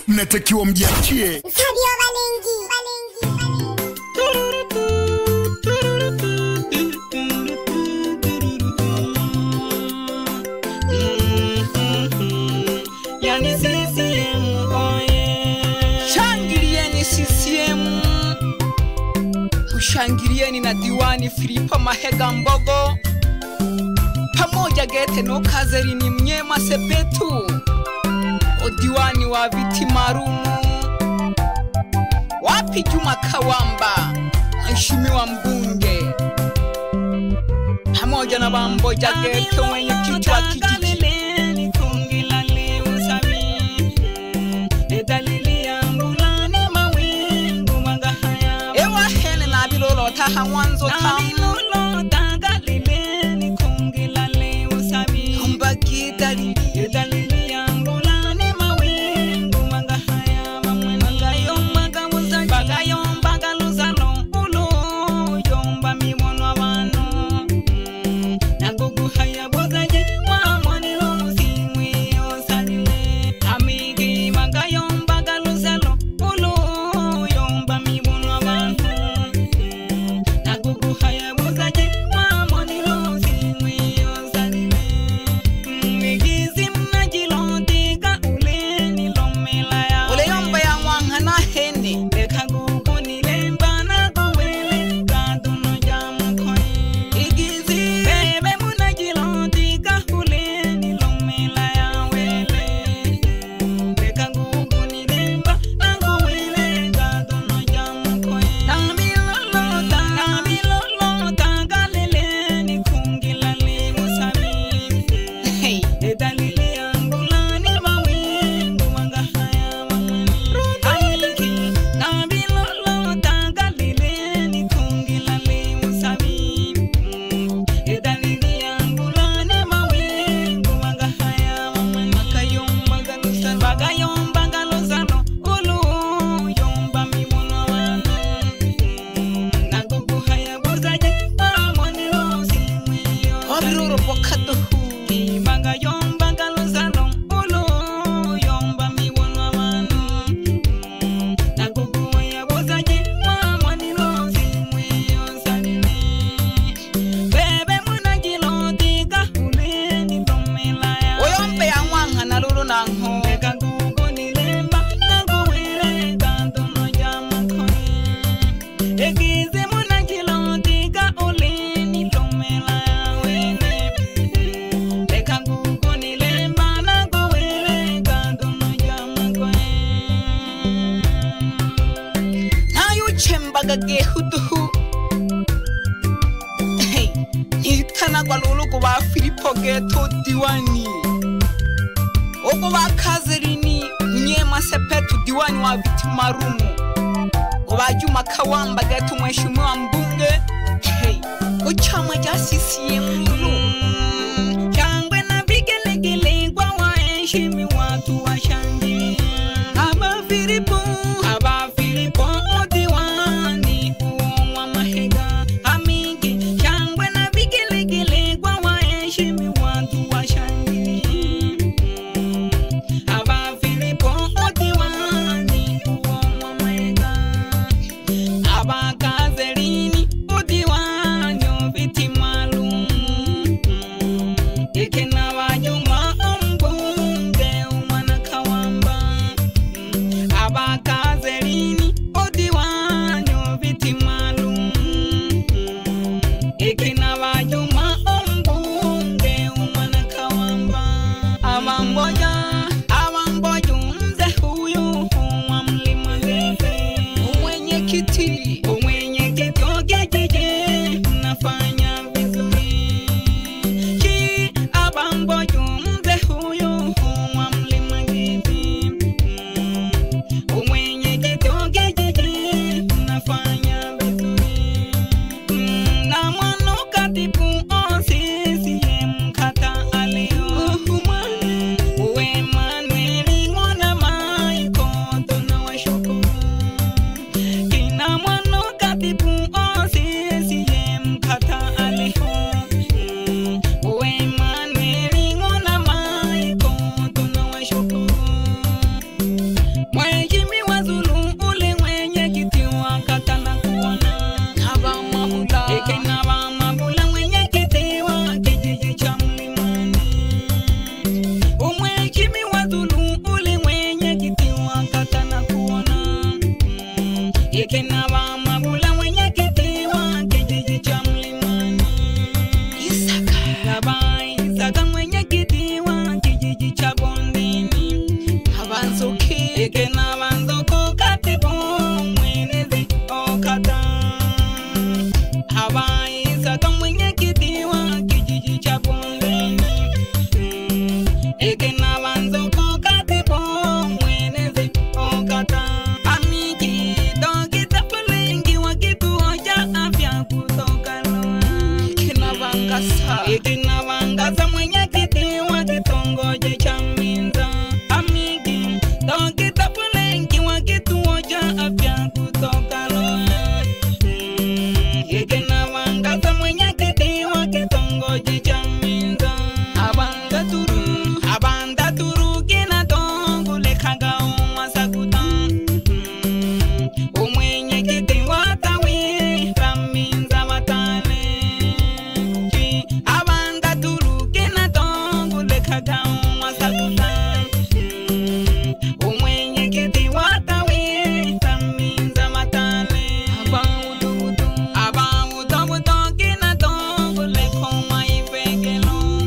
Natakiwa mjiachie. Sadio Balengi. Yani CCM oye. Shangilieni CCM. Ushangilieni na diwani Filipo Mahega Mbogo. Pamoja Gete no Kazerini Mnyema Sepetu. Diwani wa viti marumu. Wapi Juma Kawamba, mheshimiwa mbunge. Pamoja na Bamboja Gete mwenye kiti wa kijiji. Ewa hele na bilolo taha mwanzo tamu. Yomba kitali. Nitana kwa lulu kwa Filipo Geto diwani. Oko wa Kazerini Mnyema Sepetu diwani wa viti marumu. Kwa Juma Kawamba Geto mheshimiwa mbunge. Uchama ja CCM lulu. Changwe na vigelegele kwa waheshimi watu wa shangi. Aba Filipo diwani wa Mahega. Amigi changwe na vigelegele kwa waheshimi watu wa shangi. Aba Filipo diwani wa Mahega. Aba Kazerini diwani wa viti maalum. Ikena wa Juma mbunge Umana Kawamba. Aba Ikena mama bula mwenyekiti wa kijiji cha Mlimani. Isaka mwenyekiti wa kijiji cha Bondeni. Abanzoke Ikena banzoko katibu mwenezi okata. Isaka mwenyekiti wa kijiji cha Bondeni. Ikena banzoko katibu mwenezi okata. Amiki dokita Pulengi wa kituo cha afya kutoka Loa. Ikena Bangasa mwenyekiti wa kitongoji cha Minza. Amiki dokita Pulengi wa kituo cha afya kutoka Loa. Ikena Bangasa mwenyekiti wa kitongoji cha Minza. Abanda turu kina tongo lekaga umasakuta. Umwenyekiti wa tawi la Minza Matale. Abanda turu kina tongo lekaga umasakuta. Umwenyekiti wa tawi la Minza Matale. Abamuto kina tongo lekoma ipekelo.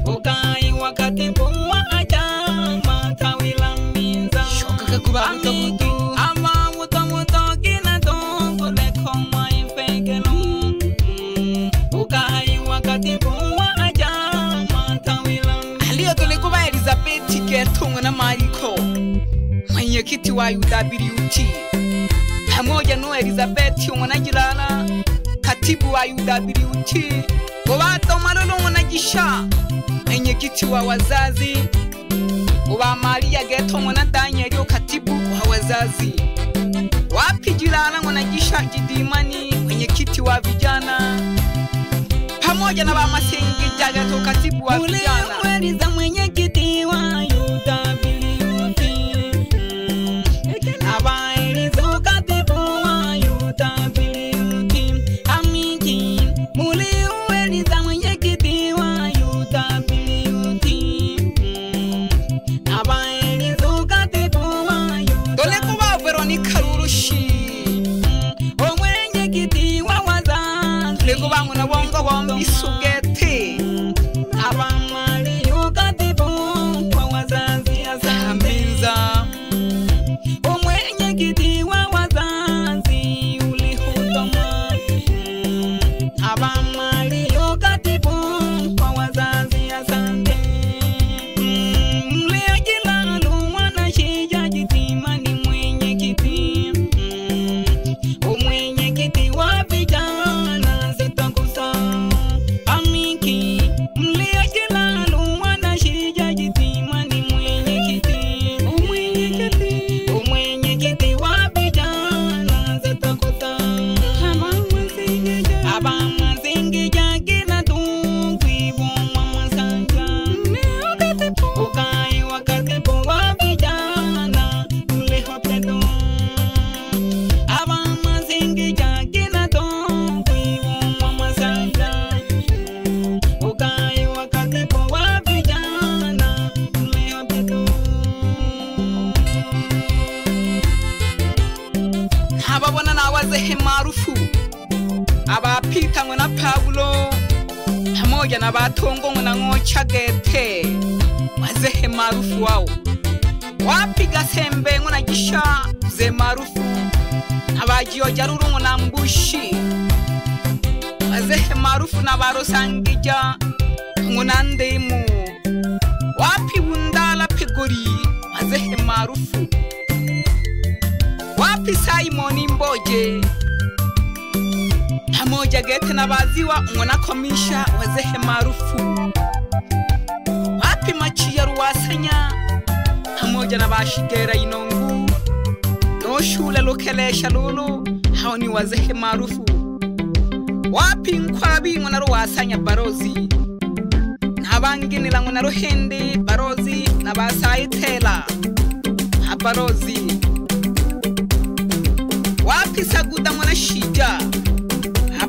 Ukai wakati buwa ajama tawi la Minza. Shoka kuba muto Abamuto kina tongo lekoma ipekelo. Ukai wakati buwa ajama tawi la Minza. aliyo tulikuba Elizabeth Getungo na Mariko mwenyekiti wa UWT pamoja no Elizabeth Mwanagirana katibu wa UWT Bobato Malolo Mwanagisha mwenyekiti wa wazazi Uba Maria Getungo na Daniel katibu wa wazazi Wapigirana Mwanagisha Gidimani mwenyekiti wa vijana pamoja na Bamasengi Jagato katibu wa vijana Uliweza mwenyekiti wa UWT. Abaelizo katibu wa UWT. Amiki muliweza mwenyekiti wa UWT. Abaelizo katibu wa UWT. Dole kuba Veronica Rurushi Omwenyekiti wa wazazi. lekuba muna bongo bombi sugete Abamali ukatibu wa wazazi Minza Omwenyekiti wa wazazi ulihuduma. Abamali ukatibu wa wazazi asante. Mliajilalu Mwanashija Jitimani mwenyekiti. Omwenyekiti wa vijana sitakusa. Amiki mliajilalu Mwanashija Jitimani mwenyekiti. Umwenyekiti wa vijana sitakusa. Abamazingi jagina tungwibu Mwamasanja. Ukai wakatibu wa vijana ulihopedo. Abamazingi jagina tungwibu Mwamasanja. Ukai wakatibu wa vijana ulihopedo. ababona nawazehe maarufu abapita na Paulo pamoja na Batongo na Ngocha Gete wazehe maarufu wao wapiga sembe na Gisha ze maarufu abajioja ruru na Mbushi wazehe maarufu na Barosangija na Ndemu wapi Bundala Pegori wazehe maarufu wapi Simon Mboje pamoja Gete na Baziwa Ngona Komisha wazehe maarufu wapi Machia Ruwasanya pamoja na Bashigera Inongu no shule Lokelesha Lulu hao ni wazehe maarufu wapi Nkwabi Ngona Ruwasanya Barozi na bangine la Ngona Ruhende Barozi na Basaitela Barozi wapi Saguda Mwanashija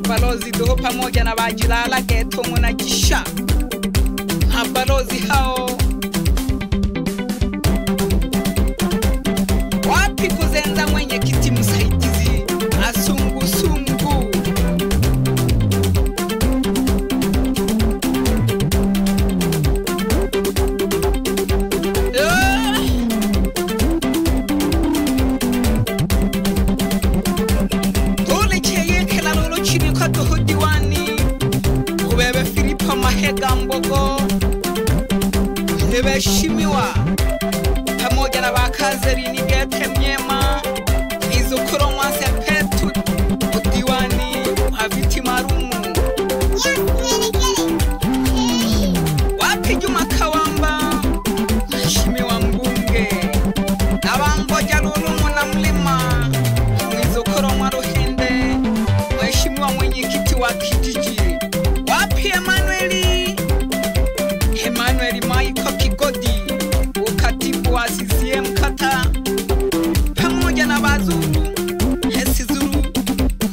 Balozi doho pamoja na Bajilala Geto Mwanagisha Balozi hao wapi Kuzenza mwenyekiti Musaidi Kazeri Gete Myema Izukuro Mwase Petu Udiwani Haviti Marumu Wapi Juma Kawamba Mheshimiwa Mbunge Nabangoja Lulumu na Mlima Izukuro Mwaruhende Mheshimiwa Mwenyekiti wa kijiji Wapi Emmanuel Maiko Kigodi ukatibu wa CCM kata pamoja na Bazuru Hesizuru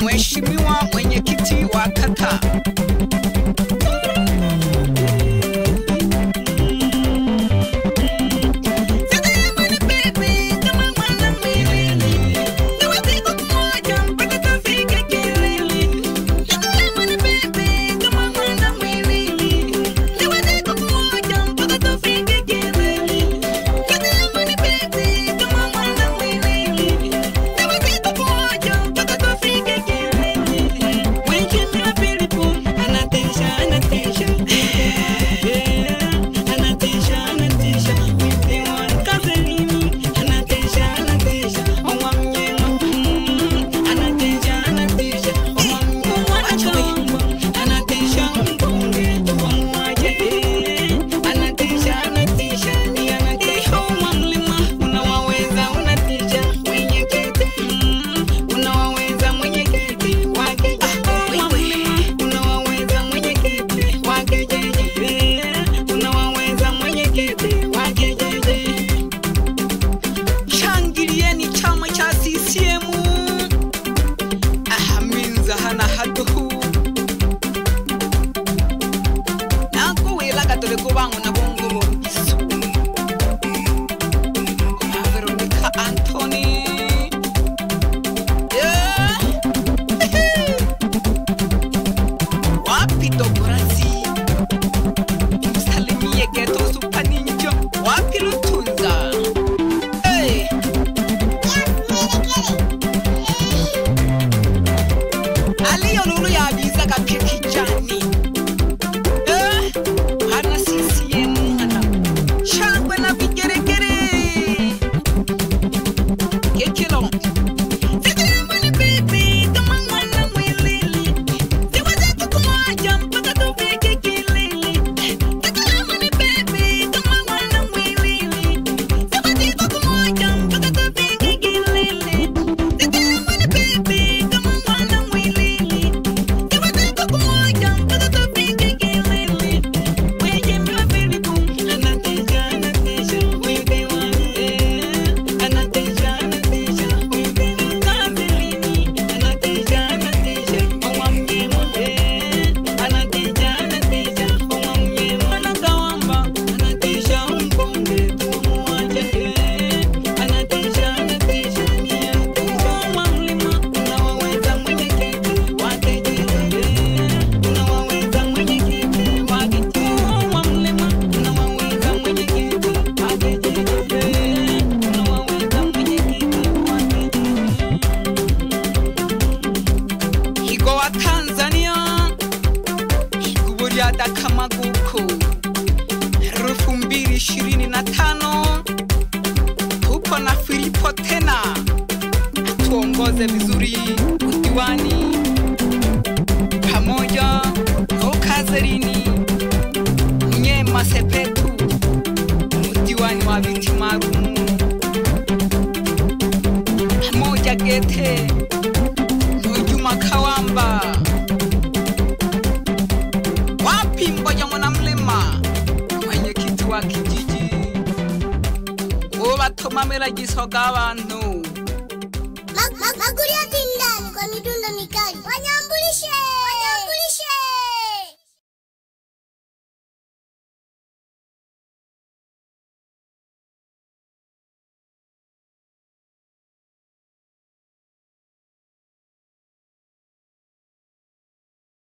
Mheshimiwa Mwenyekiti wa kata Kamaguku 2025 tuko na Filipo tena tuongoze vizuri udiwani pamoja na Kazerini Myema Sepetu udiwani wa Viti Marumu pamoja Gete Juma Kawamba Mboja Mwana Mlima Mwenyekiti wa kijiji Ubatuma mela gisoga abantu Maguria